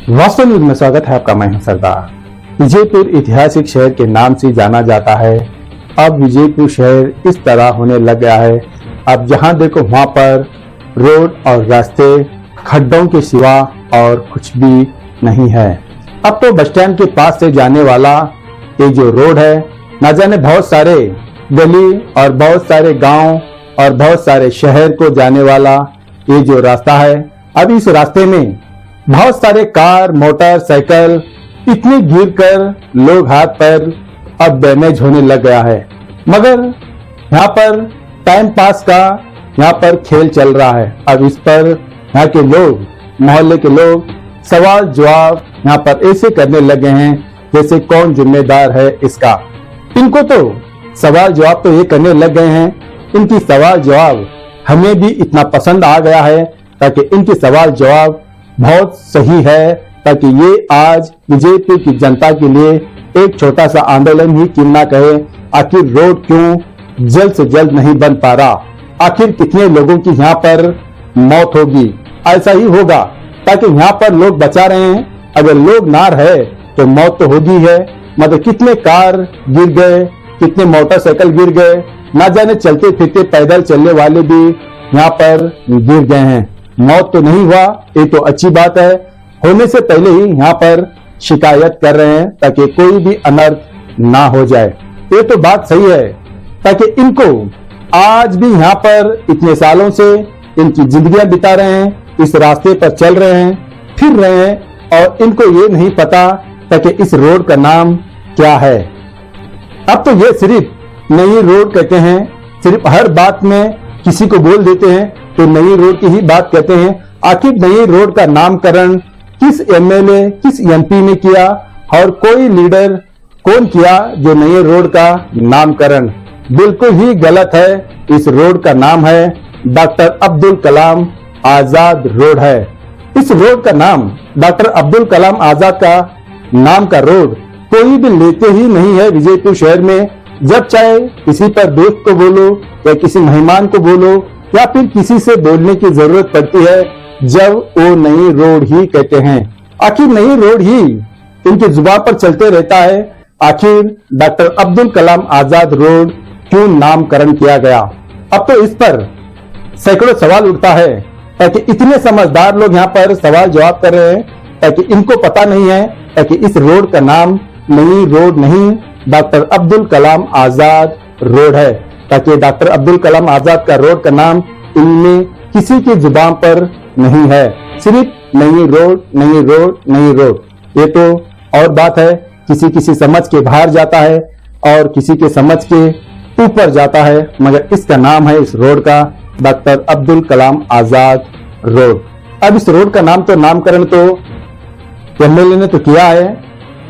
वास्तव न्यूज में स्वागत है आपका। मैं हूं सरदार। विजयपुर ऐतिहासिक शहर के नाम से जाना जाता है। अब विजयपुर शहर इस तरह होने लग गया है, अब जहां देखो वहां पर रोड और रास्ते खड्डों के सिवा और कुछ भी नहीं है। अब तो बस स्टैंड के पास से जाने वाला ये जो रोड है, न जाने बहुत सारे गली और बहुत सारे गांव और बहुत सारे शहर को जाने वाला ये जो रास्ता है, अब इस रास्ते में बहुत सारे कार मोटरसाइकिल इतने गिर कर लोग हाथ पर अब डैमेज होने लग गया है। मगर यहाँ पर टाइम पास का यहाँ पर खेल चल रहा है। अब इस पर यहाँ के लोग, मोहल्ले के लोग सवाल जवाब यहाँ पर ऐसे करने लगे हैं जैसे कौन जिम्मेदार है इसका। इनको तो सवाल जवाब तो ये करने लग गए हैं, इनकी सवाल जवाब हमें भी इतना पसंद आ गया है ताकि इनकी सवाल जवाब बहुत सही है, ताकि ये आज विजयपुर की जनता के लिए एक छोटा सा आंदोलन ही क्यों ना कहे। आखिर रोड क्यों जल्द से जल्द नहीं बन पा रहा, आखिर कितने लोगों की यहाँ पर मौत होगी। ऐसा ही होगा ताकि यहाँ पर लोग बचा रहे हैं, अगर लोग ना रहे तो मौत तो होगी है। मतलब कितने कार गिर गए, कितने मोटरसाइकिल गिर गए, ना जाने चलते फिरते पैदल चलने वाले भी यहाँ पर गिर गए हैं। मौत तो नहीं हुआ, ये तो अच्छी बात है। होने से पहले ही यहाँ पर शिकायत कर रहे हैं ताकि कोई भी अनर्थ ना हो जाए। ये तो बात सही है, ताकि इनको आज भी यहाँ पर इतने सालों से इनकी जिंदगियां बिता रहे हैं, इस रास्ते पर चल रहे हैं, फिर रहे हैं और इनको ये नहीं पता ताकि इस रोड का नाम क्या है। अब तो ये सिर्फ नई रोड कहते हैं, सिर्फ हर बात में किसी को बोल देते हैं तो नई रोड की ही बात कहते हैं। आखिर नई रोड का नामकरण किस एमएलए किस एमपी ने किया और कोई लीडर कौन किया जो नई रोड का नामकरण? बिल्कुल ही गलत है। इस रोड का नाम है डॉक्टर अब्दुल कलाम आजाद रोड है। इस रोड का नाम डॉक्टर अब्दुल कलाम आजाद का नाम का रोड कोई भी लेते ही नहीं है विजयपुर शहर में। जब चाहे किसी पर दोस्त को बोलो या किसी मेहमान को बोलो या फिर किसी से बोलने की जरूरत पड़ती है, जब वो नई रोड ही कहते हैं। आखिर नई रोड ही इनकी जुबान पर चलते रहता है। आखिर डॉक्टर अब्दुल कलाम आजाद रोड क्यों नामकरण किया गया? अब तो इस पर सैकड़ों सवाल उठता है, ताकि इतने समझदार लोग यहाँ पर सवाल जवाब कर रहे हैं, ताकि इनको पता नहीं है ताकि इस रोड का नाम नई रोड नहीं डॉक्टर अब्दुल कलाम आजाद रोड है, ताकि डॉक्टर अब्दुल कलाम आजाद का रोड का नाम इनमें किसी की जुबान पर नहीं है। सिर्फ नई रोड नई रोड नई रोड। ये तो और बात है, किसी किसी समझ के बाहर जाता है और किसी के समझ के ऊपर जाता है, मगर इसका नाम है इस रोड का डॉक्टर अब्दुल कलाम आजाद रोड। अब इस रोड का नाम तो नामकरण तो एमएलए ने तो किया है,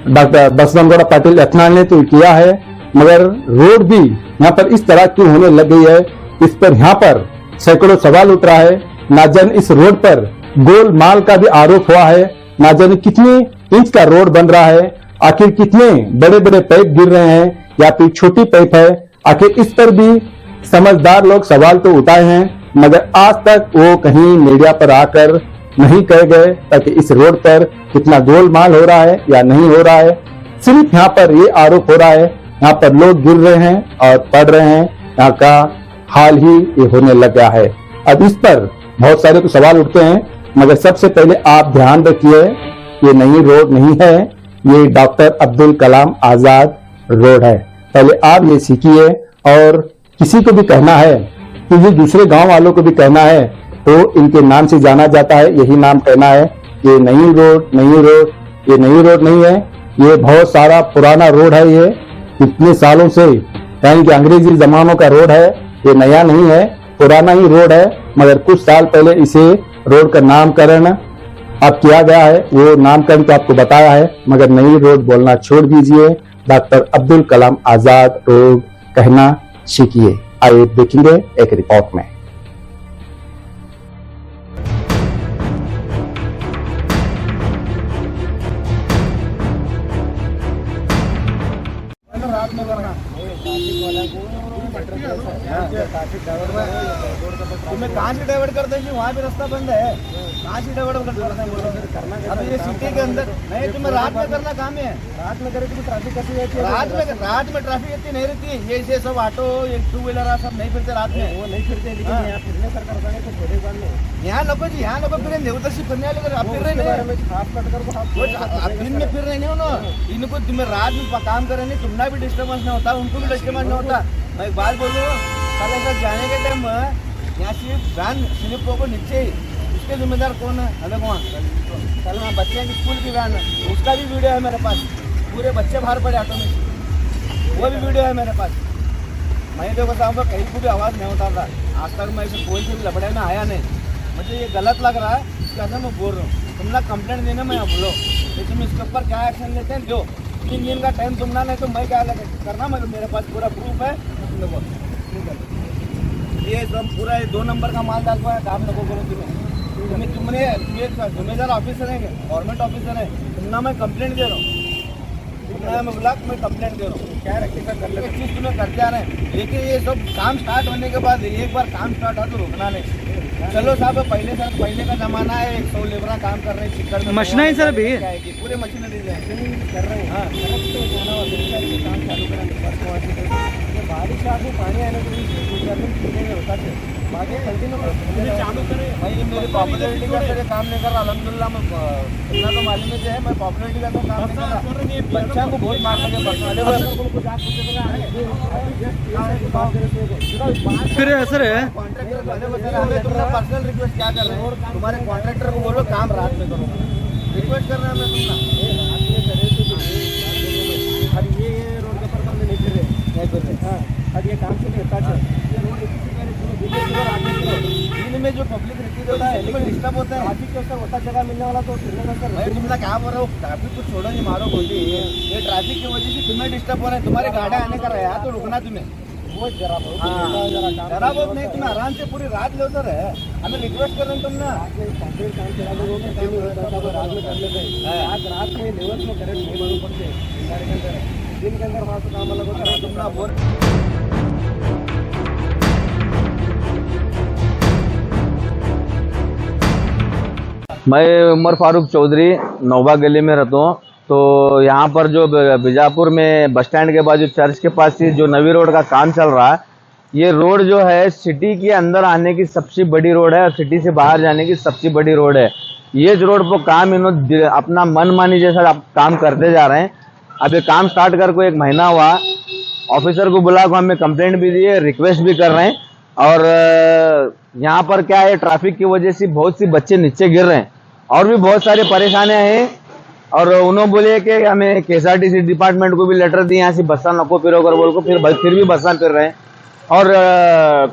डॉक्टर बसवंतगौड़ा पाटिल यत्नाल ने तो किया है, मगर रोड भी यहाँ पर इस तरह क्यों होने लग गई है, इस पर यहाँ पर सैकड़ों सवाल उठ रहा है। ना जाने इस रोड पर गोलमाल का भी आरोप हुआ है, ना जाने कितने इंच का रोड बन रहा है, आखिर कितने बड़े बड़े पाइप गिर रहे हैं या फिर छोटी पाइप है। आखिर इस पर भी समझदार लोग सवाल तो उठाए हैं, मगर आज तक वो कहीं मीडिया पर आकर नहीं कहे गए ताकि इस रोड पर कितना गोलमाल हो रहा है या नहीं हो रहा है। सिर्फ यहाँ पर ये आरोप हो रहा है, यहाँ पर लोग गिर रहे हैं और पड़ रहे हैं, यहाँ का हाल ही ये होने लग गया है। अब इस पर बहुत सारे तो सवाल उठते हैं, मगर सबसे पहले आप ध्यान रखिए, ये नई रोड नहीं है, ये डॉक्टर अब्दुल कलाम आजाद रोड है। पहले आप ये सीखिए, और किसी को भी कहना है कि ये दूसरे गांव वालों को भी कहना है तो इनके नाम से जाना जाता है, यही नाम कहना है। ये नई रोड नई रोड, ये नई रोड नहीं है, ये बहुत सारा पुराना रोड है। ये इतने सालों से यानी कि अंग्रेजी जमानों का रोड है, ये नया नहीं है, पुराना ही रोड है। मगर कुछ साल पहले इसे रोड का नामकरण अब किया गया है, वो नामकरण तो आपको बताया है, मगर नई रोड बोलना छोड़ दीजिए, डॉक्टर अब्दुल कलाम आजाद रोड कहना सीखिए। आइए देखेंगे एक रिपोर्ट में। ट्रैफिक ड्राइवर तुम्हें कहाँ से डाइवर्ट कर देंगे, वहाँ भी रास्ता बंद है, कहाँ से डाइवर्ट करना है। अब ये सिटी के अंदर नहीं, तुम्हें रात में करना काम है, रात में करे तो ट्रैफिक कैसी रहती है, रात में ट्रैफिक इतनी नहीं रहती है। ये सब ऑटो, ये 2 व्हीलर सब नहीं फिरते रात में, वो नहीं फिरते, लेकिन यहाँ फिरने सरकार तो थोड़े बार में यहाँ लोगों जी, यहाँ लोगों फिर नेवतशी फिरने वाले आप फिर रहे नहीं, हाफ कट कर दिन में फिर रहे नहीं हो ना, इनको तुम्हें रात में काम करे नहीं, तुम्हारा भी डिस्टर्बेंस नहीं होता, उनको भी डिस्टर्बेंस नहीं होता। मैं एक बात बोलूँ, कल ऐसा जाने के टाइम यहाँ से वैन स्लिप होकर नीचे ही, उसके जिम्मेदार कौन है? अलग वहाँ कल वहाँ बच्चे की स्कूल की वैन है, उसका भी वीडियो है मेरे पास, पूरे बच्चे बाहर पड़े ऑटो में, वो भी वीडियो है मेरे पास। मैं देखो साहब कहीं को भी आवाज़ नहीं होता था, आज तक मैं इसे कोई से भी लपड़े में आया नहीं, मुझे ये गलत लग रहा है, इसके अंदर मैं बोल रहा हूँ। तुमने कंप्लेंट देना मैं बोलो, लेकिन तुम इसके ऊपर क्या एक्शन लेते हैं दो, 3 दिन का टाइम तुमना, नहीं तो मैं क्या करना, मैं मेरे पास पूरा प्रूफ है। देखो ये सब पूरा 2 नंबर का माल डाल पाया, काम लोगों करो तुम्हें, तुमने जिम्मेदार ऑफिसर है, गवर्नमेंट ऑफिसर है, तुमना मैं कंप्लेंट दे रहा हूँ, मैं ब्लॉक में कंप्लेंट दे रहा हूँ, क्या रेक्टिफाई कर ले चीज़ तुम्हें करते आ रहे हैं। लेकिन ये सब काम स्टार्ट होने के बाद एक बार काम स्टार्ट हो तो रुकना नहीं। चलो साहब पहले का जमाना है, 100 लेबर काम कर रहे हैं, चिक्कर में मशीनरी सर अभी पूरे मशीनरी कर रहे हैं। हाँ काम चालू करा, बारिश आगे पानी आने के होता है, बाकी कंटिन्यू चालू करें भाई। मेरी पॉपुलरिटी का सर काम नहीं कर रहा, अलहमदुलिल्लाह मैं इतना तो मालूम है, मैं पॉपुलरिटी का तो काम नहीं कर रहा, बच्चा को बहुत मार लगे फिर सर हमें तुमने पर्सनल रिक्वेस्ट क्या कर रहे हो, तुम्हारे कॉन्ट्रैक्टर को बोलो काम रात में करो, रिक्वेस्ट कर रहे हैं मैं तुमने। अब ये रोड के ऊपर नहीं फिर रहे, हाँ अब ये काम से नहीं होता है, दिन में जो पब्लिक रहती होता है लेकिन डिस्टर्ब होता है, ट्रैफिक के उसका होता जगह मिलने वाला तो फिरने का सर भाई तुमने क्या बोल रहे हो, ट्रैफिक को छोड़ो नहीं मारो बोलिए, ये ट्रैफिक की वजह से तुम्हें डिस्टर्ब हो रहा है, तुम्हारे गाड़ी आने का रहा है तो रुकना तुम्हें, वो जरा बहुत नहीं, तुम्हें आराम से पूरी रात ले उधर है, हमें रिक्वेस्ट कर रहे हैं तुमने रात में कर लेते हैं, लेवल में करेक्ट नहीं मालूम पड़ते, दिन के अंदर वहाँ से काम अलग होता है, तुमने बोल। मैं उमर फारूक चौधरी नौबा गली में रहता हूँ। तो यहाँ पर जो बीजापुर में बस स्टैंड के बाद जो चर्च के पास जो नवी रोड का काम चल रहा है, ये रोड जो है सिटी के अंदर आने की सबसे बड़ी रोड है और सिटी से बाहर जाने की सबसे बड़ी रोड है। ये रोड पर काम इन्होंने अपना मनमानी जैसा काम करते जा रहे हैं। अब ये काम स्टार्ट कर को 1 महीना हुआ, ऑफिसर को बुला को हमें कंप्लेंट भी दी है, रिक्वेस्ट भी कर रहे हैं। और यहाँ पर क्या है, ट्रैफिक की वजह से बहुत सी बच्चे नीचे गिर रहे हैं और भी बहुत सारी परेशानियां हैं। और उन्होंने बोले कि हमें KSRTC डिपार्टमेंट को भी लेटर दिए, यहाँ से बसा नको फिर होकर बोल को फिर भी बसा फिर रहे हैं। और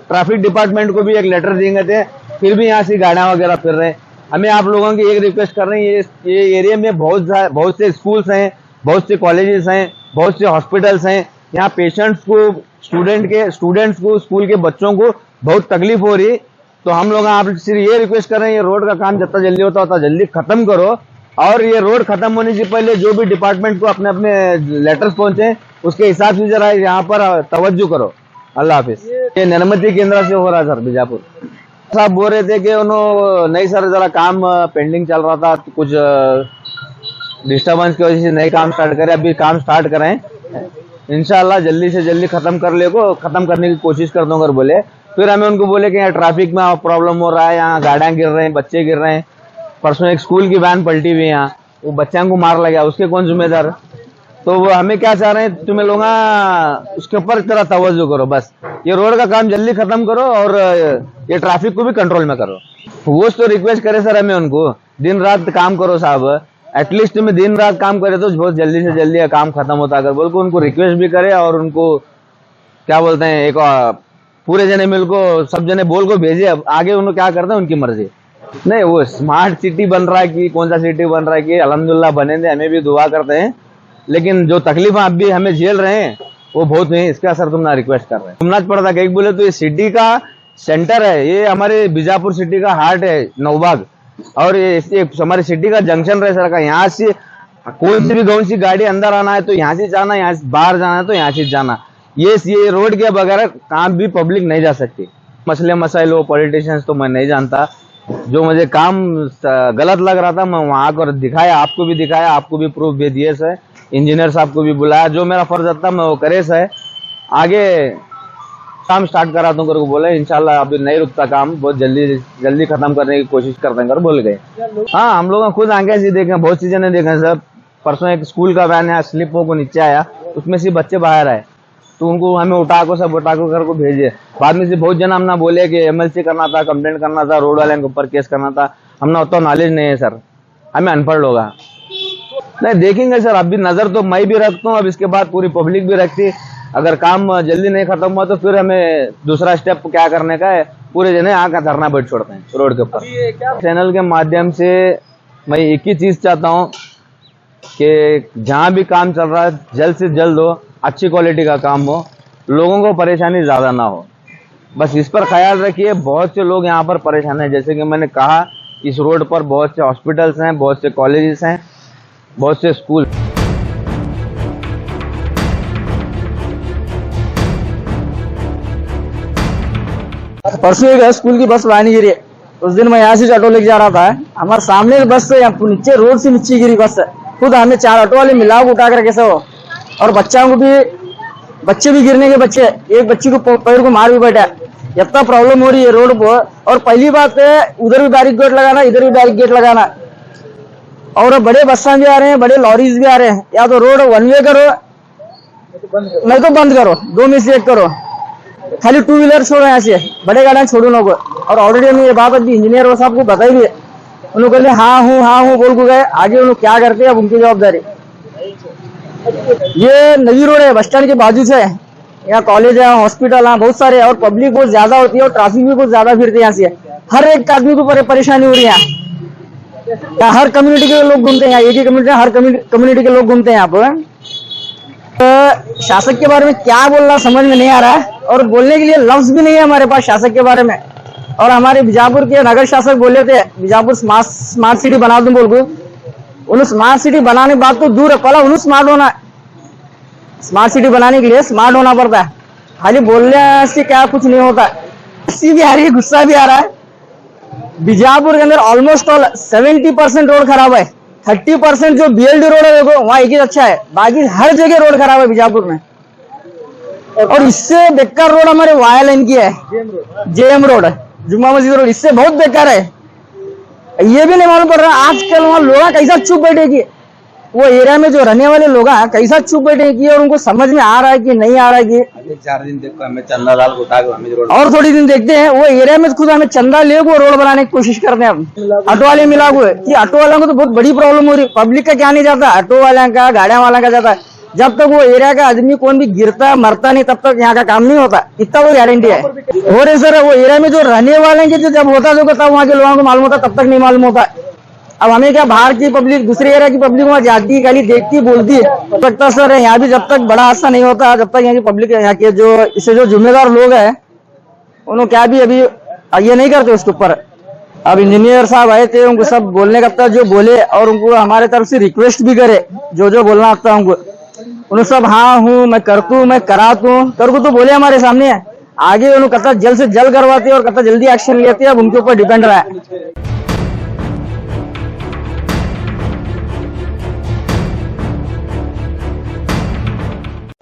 ट्रैफिक डिपार्टमेंट को भी एक लेटर दिए थे, फिर भी यहाँ से गाड़ियाँ वगैरह फिर रहे हैं। हमें आप लोगों की एक रिक्वेस्ट कर रहे हैं, ये एरिया में बहुत से स्कूल्स हैं, बहुत से कॉलेजेस हैं, बहुत से हॉस्पिटल्स हैं। यहाँ पेशेंट्स को, स्टूडेंट्स को, स्कूल के बच्चों को बहुत तकलीफ हो रही। तो हम लोग आपसे ये रिक्वेस्ट कर रहे हैं, ये रोड का काम जितना जल्दी होता है जल्दी खत्म करो। और ये रोड खत्म होने से पहले जो भी डिपार्टमेंट को अपने अपने लेटर्स पहुंचे, उसके हिसाब से जरा यहाँ पर तवज्जो करो। अल्लाह हाफिज। ये नर्मदी केंद्र से हो रहा है सर, बीजापुर साहब बोल रहे थे कि उन्होंने नहीं सर जरा काम पेंडिंग चल रहा था, कुछ डिस्टर्बेंस की वजह से नए काम स्टार्ट करें। अभी काम स्टार्ट करें, इंशाल्लाह जल्दी से जल्दी खत्म करने की कोशिश कर दूंगा बोले। फिर हमें उनको बोले कि यहाँ ट्रैफिक में प्रॉब्लम हो रहा है, यहाँ गाड़ियाँ गिर रहे हैं, बच्चे गिर रहे हैं। परसों एक स्कूल की वैन पलटी हुई है यहाँ, वो बच्चों को मार लगा, उसके कौन जिम्मेदार? तो वो हमें क्या चाह रहे हैं, तुम्हें लोग उसके ऊपर तरह तवज्जो करो, बस ये रोड का काम जल्दी खत्म करो और ये ट्रैफिक को भी कंट्रोल में करो। वो तो रिक्वेस्ट करे सर हमें, उनको दिन रात काम करो साहब, एटलीस्ट में दिन रात काम करे तो बहुत जल्दी से जल्दी काम खत्म होता अगर बोल को उनको रिक्वेस्ट भी करे। और उनको क्या बोलते हैं, एक पूरे जने मिल को सब जने बोल को भेजे। अब आगे उन्होंने क्या करते हैं उनकी मर्जी। नहीं वो स्मार्ट सिटी बन रहा है कि कौन सा सिटी बन रहा है कि अल्हम्दुलिल्लाह बने थे, हमें भी दुआ करते हैं। लेकिन जो तकलीफ आप भी हमें झेल रहे हैं वो बहुत नहीं, इसका असर तुमने रिक्वेस्ट कर रहे हैं। तुमना पड़ता कहीं बोले तो ये सिटी का सेंटर है, ये हमारे बीजापुर सिटी का हार्ट है नौबाग, और ये हमारी सिटी का जंक्शन रहे सर का। यहाँ से कोई सी भी कौन सी गाड़ी अंदर आना है तो यहाँ से जाना, यहाँ से बाहर जाना है तो यहाँ से जाना। ये रोड के बगैर कहाँ भी पब्लिक नहीं जा सकती। मसले मसाइल वो पॉलिटिशियंस तो मैं नहीं जानता। जो मुझे काम गलत लग रहा था मैं वहां कर दिखाया, आपको भी दिखाया, आपको भी प्रूफ भी दिए से, इंजीनियर साहब को भी बुलाया। जो मेरा फर्ज था मैं वो करे से, आगे काम स्टार्ट करा दूं करके बोले। इंशाल्लाह अभी नहीं रुकता काम, बहुत जल्दी खत्म करने की कोशिश करते हैं कर बोल गए। हाँ, हम लोग खुद आगे से देखे, बहुत चीजें नहीं देखे सर। परसों एक स्कूल का वैन है, स्लिप को नीचे आया, उसमें से बच्चे बाहर आए तो उनको हमें उठाको कर को भेजे। बाद में से बहुत जन हमने बोले कि MLC करना था, कंप्लेंट करना था, रोड वाले के ऊपर केस करना था। हमने उतना नॉलेज नहीं है सर, हमें अनपढ़ लोग नहीं। देखेंगे सर, अभी नजर तो मैं भी रखता हूँ, अब इसके बाद पूरी पब्लिक भी रखती। अगर काम जल्दी नहीं खत्म हुआ तो फिर हमें दूसरा स्टेप क्या करने का है, पूरे जने यहाँ का धरना बैठ छोड़ते हैं रोड के ऊपर। चैनल के माध्यम से मैं एक ही चीज चाहता हूँ कि जहाँ भी काम चल रहा है जल्द से जल्द हो, अच्छी क्वालिटी का काम हो, लोगों को परेशानी ज्यादा ना हो, बस इस पर ख्याल रखिए। बहुत से लोग यहाँ पर परेशान हैं, जैसे कि मैंने कहा इस रोड पर बहुत से हॉस्पिटल्स हैं, बहुत से कॉलेजेस हैं, बहुत से स्कूल। परसों एक स्कूल की बस लाइन गिरी। उस दिन मैं यहाँ से ऑटो लेके जा रहा था, हमारे सामने बस से नीचे रोड से नीचे गिरी बस। खुद हमें 4 ऑटो वाले मिला उठा कर कैसे हो, और बच्चे भी गिरने के बच्चे, एक बच्ची को पैर को मार भी बैठा। इतना प्रॉब्लम हो रही है रोड पर। और पहली बात है उधर भी बैरिकेड लगाना, इधर भी बैरिकेड लगाना, और बड़े बस्सा भी आ रहे हैं, बड़े लॉरीज भी आ रहे हैं। या तो रोड 1 वे करो नहीं तो बंद करो, 2 में से 1 करो। खाली 2 व्हीलर छोड़ो यहाँ से, बड़े गाड़ियां छोड़ो ना को। और ऑलरेडी हमने ये बात अभी इंजीनियर और साहब को बताई भी है, उन्होंने कहले हाँ हूँ बोल को गए। आगे उन्होंने क्या करते हैं अब उनकी जवाबदारी। ये नवी रोड है, बस स्टैंड के बाजू से, यहाँ कॉलेज है, हॉस्पिटल है, बहुत सारे, और पब्लिक बहुत ज्यादा होती है और ट्रैफिक भी बहुत ज्यादा फिरते हैं। यहाँ से हर एक आदमी को परेशानी हो रही है। यहाँ हर कम्युनिटी के लोग घूमते हैं, यहाँ एक ही कम्युनिटी, हर कम्युनिटी के लोग घूमते हैं यहाँ पर। शासक के बारे में क्या बोलना समझ में नहीं आ रहा है, और बोलने के लिए लफ्ज भी नहीं है हमारे पास शासक के बारे में। और हमारे बीजापुर के नगर शासक बोले थे बीजापुर स्मार्ट सिटी बना दूं बोल को। उन्हें स्मार्ट सिटी बनाने बात तो दूर है, पहला उन्हें स्मार्ट होना है। स्मार्ट सिटी बनाने के लिए स्मार्ट होना पड़ता है, खाली बोलने से क्या कुछ नहीं होता। हंसी भी आ रही है, गुस्सा भी आ रहा है। बीजापुर के अंदर ऑलमोस्ट ऑल 70% रोड खराब है। 30% जो BLD रोड है देखो वहाँ एक ही अच्छा है, बाकी हर जगह रोड खराब है बीजापुर में। और इससे बेकार रोड हमारे वाया लाइन की है, JM रोड, जुम्मा मस्जिद रोड, इससे बहुत बेकार है। ये भी नहीं मालूम पड़ रहा आजकल वहाँ लोग कैसा चुप बैठेगी, वो एरिया में जो रहने वाले लोग हैं कैसा चुप बैठेगी, और उनको समझ में आ रहा है कि नहीं आ रहा है कि 4 दिन देखो हमें चंदा लाल उठा के हमें रोड, और थोड़ी दिन देखते हैं वो एरिया में खुद हमें चंदा ले वो रोड बनाने की कोशिश करते हैं। अब ऑटो वाले मिला हुए कि ऑटो वालों को तो बहुत बड़ी प्रॉब्लम हो रही है। पब्लिक का क्या नहीं जाता, ऑटो वालों का, गाड़ियां वाला का जाता है। जब तक वो एरिया का आदमी कौन भी गिरता मरता नहीं तब तक यहाँ का काम नहीं होता, इतना वो गारंटी है। हो रहे सर, वो एरिया में जो रहने वाले के जो जब होता है तब वहाँ के लोगों को मालूम होता, तब तक नहीं मालूम होता। अब हमें क्या, बाहर की पब्लिक, दूसरे एरिया की पब्लिक वहाँ जाती है, खाली देखती बोलती है। लगता सर यहाँ भी जब तक बड़ा हादसा नहीं होता, जब तक यहाँ की पब्लिक, यहाँ के जो इससे जो जिम्मेदार लोग हैं उन्होंने क्या भी अभी ये नहीं करते उसके ऊपर। अब इंजीनियर साहब आए थे, उनको सब बोलने का था जो बोले, और उनको हमारे तरफ से रिक्वेस्ट भी करे जो बोलना आता है उनको। उन्होंने सब हाँ हूँ, मैं करतू हूँ, मैं कराता हूँ करको तो बोले हमारे सामने। आगे उन्होंने कहता जल्द से जल्द करवाते और कहता जल्दी एक्शन लेते, अब उनके ऊपर डिपेंड रहा है।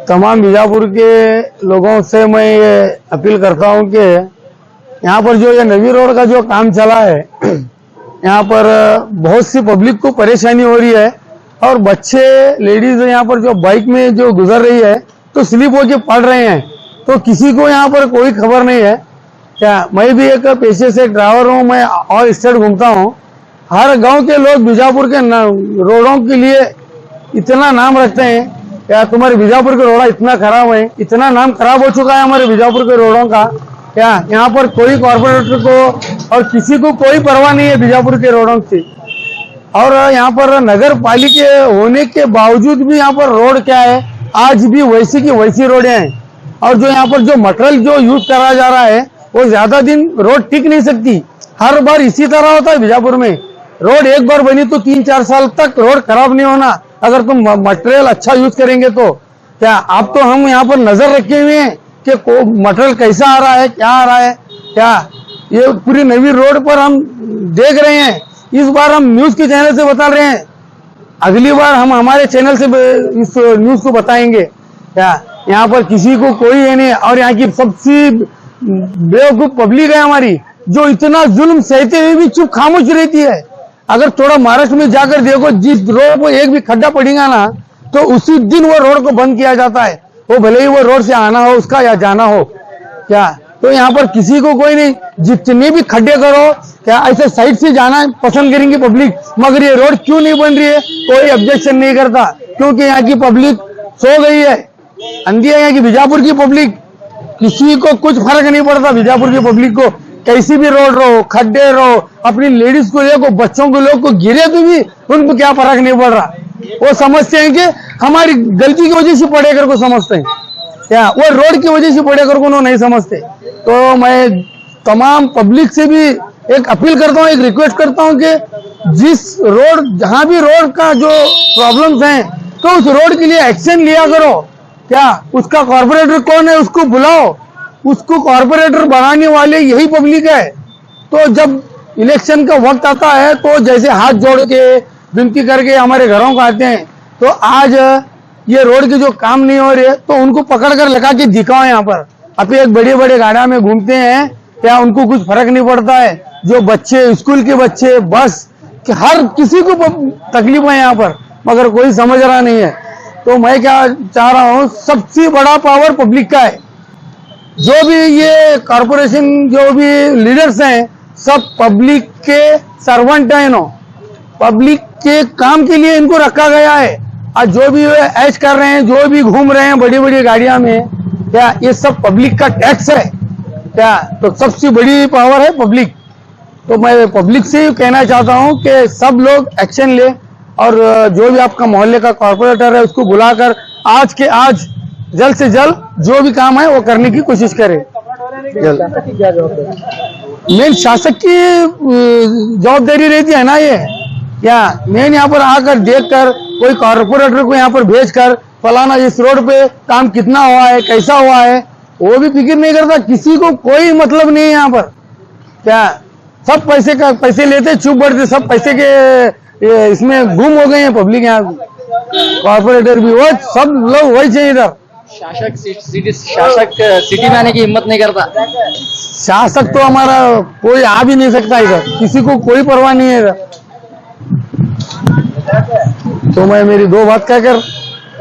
तमाम बीजापुर के लोगों से मैं ये अपील करता हूं कि यहाँ पर जो ये नवी रोड का जो काम चला है, यहाँ पर बहुत सी पब्लिक को परेशानी हो रही है, और बच्चे लेडीज यहाँ पर जो बाइक में जो गुजर रही है तो स्लिप होके पड़ रहे हैं, तो किसी को यहाँ पर कोई खबर नहीं है। क्या, मैं भी एक पेशे से ड्राइवर हूँ, मैं और स्टेट घूमता हूँ। हर गांव के लोग बीजापुर के रोडों के लिए इतना नाम रखते हैं, क्या तुम्हारे बीजापुर के रोड इतना खराब है, इतना नाम खराब हो चुका है हमारे बीजापुर के रोडों का। क्या यहाँ पर कोई कॉर्पोरेटर को और किसी को कोई परवाह नहीं है बीजापुर के रोडों की। और यहाँ पर नगर पालिका होने के बावजूद भी यहाँ पर रोड क्या है, आज भी वैसी की वैसी रोडें हैं। और जो यहाँ पर जो मटेरियल जो यूज करा जा रहा है वो ज्यादा दिन रोड टिक नहीं सकती। हर बार इसी तरह होता है बीजापुर में, रोड एक बार बनी तो 3-4 साल तक रोड खराब नहीं होना, अगर तुम मटेरियल अच्छा यूज करेंगे तो। क्या, आप तो हम यहाँ पर नजर रखे हुए हैं कि मटेरियल कैसा आ रहा है, क्या आ रहा है, क्या ये पूरी नवी रोड पर हम देख रहे हैं। इस बार हम न्यूज के चैनल से बता रहे हैं, अगली बार हम हमारे चैनल से इस न्यूज को बताएंगे। क्या यहाँ पर किसी को कोई है नहीं, और यहाँ की सबसे बेवकूफ पब्लिक है हमारी, जो इतना जुल्म सहते हुए भी चुप खामोश रहती है। अगर थोड़ा महाराष्ट्र में जाकर देखो, जिस रोड पर एक भी खड्डा पड़ेगा ना, तो उसी दिन वो रोड को बंद किया जाता है, वो भले ही वो रोड से आना हो उसका या जाना हो। क्या तो यहाँ पर किसी को कोई नहीं, जितने भी खड्डे करो, क्या ऐसे साइड से जाना पसंद करेंगे पब्लिक, मगर ये रोड क्यों नहीं बन रही है, कोई ऑब्जेक्शन नहीं करता, क्योंकि यहाँ की पब्लिक सो गई है, अंधी है यहाँ की बीजापुर की पब्लिक। किसी को कुछ फर्क नहीं पड़ता, बीजापुर की पब्लिक को कैसी भी रोड रहो, खड्डे रहो, अपनी लेडीज को देखो, बच्चों को लोग को गिरे तो भी उनको क्या फर्क नहीं पड़ रहा। वो समझते हैं कि हमारी गलती की वजह से पड़ेकर को समझते हैं, क्या वो रोड की वजह से पड़ेकर को नहीं समझते। तो मैं तमाम पब्लिक से भी एक अपील करता हूँ, एक रिक्वेस्ट करता हूँ कि जिस रोड, जहां भी रोड का जो प्रॉब्लम्स हैं, तो उस रोड के लिए एक्शन लिया करो। क्या उसका कॉर्पोरेटर कौन है, उसको बुलाओ, उसको कॉर्पोरेटर बनाने वाले यही पब्लिक है। तो जब इलेक्शन का वक्त आता है तो जैसे हाथ जोड़ के विनती करके हमारे घरों को आते हैं, तो आज ये रोड के जो काम नहीं हो रहे तो उनको पकड़ कर लगा के दिखाओ। यहाँ पर अभी एक बड़े बड़े गाड़ियां में घूमते हैं, क्या उनको कुछ फर्क नहीं पड़ता है। जो बच्चे, स्कूल के बच्चे, बस, हर किसी को तकलीफ है यहाँ पर, मगर कोई समझ रहा नहीं है। तो मैं क्या चाह रहा हूँ, सबसे बड़ा पावर पब्लिक का है। जो भी ये कॉर्पोरेशन, जो भी लीडर्स हैं, सब पब्लिक के सर्वेंट हैं, पब्लिक के काम के लिए इनको रखा गया है। और जो भी ऐश कर रहे हैं, जो भी घूम रहे हैं बड़ी बड़ी गाड़ियां में, क्या ये सब पब्लिक का टैक्स है। क्या तो सबसे बड़ी पावर है पब्लिक। तो मैं पब्लिक से कहना चाहता हूं कि सब लोग एक्शन ले, और जो भी आपका मोहल्ले का कॉर्पोरेटर है उसको बुलाकर आज के आज जल्द से जल्द जो भी काम है वो करने की कोशिश करें। मेन शासक की जवाबदारी रहती है ना ये। क्या मेन यहाँ पर आकर देखकर, कोई कॉर्पोरेटर को यहाँ पर भेजकर फलाना इस रोड पे काम कितना हुआ है, कैसा हुआ है, वो भी फिक्र नहीं करता। किसी को कोई मतलब नहीं है यहाँ पर। क्या सब पैसे लेते, चुप बैठते, सब पैसे के इसमें गुम हो गए हैं पब्लिक। यहाँ कॉर्पोरेटर भी वो सब लोग वही चाहिए इधर। शासक सिटी में आने की हिम्मत नहीं करता। शासक तो हमारा कोई आ भी नहीं सकता इधर, किसी को कोई परवाह नहीं है इधर। तो मैं मेरी दो बात कहकर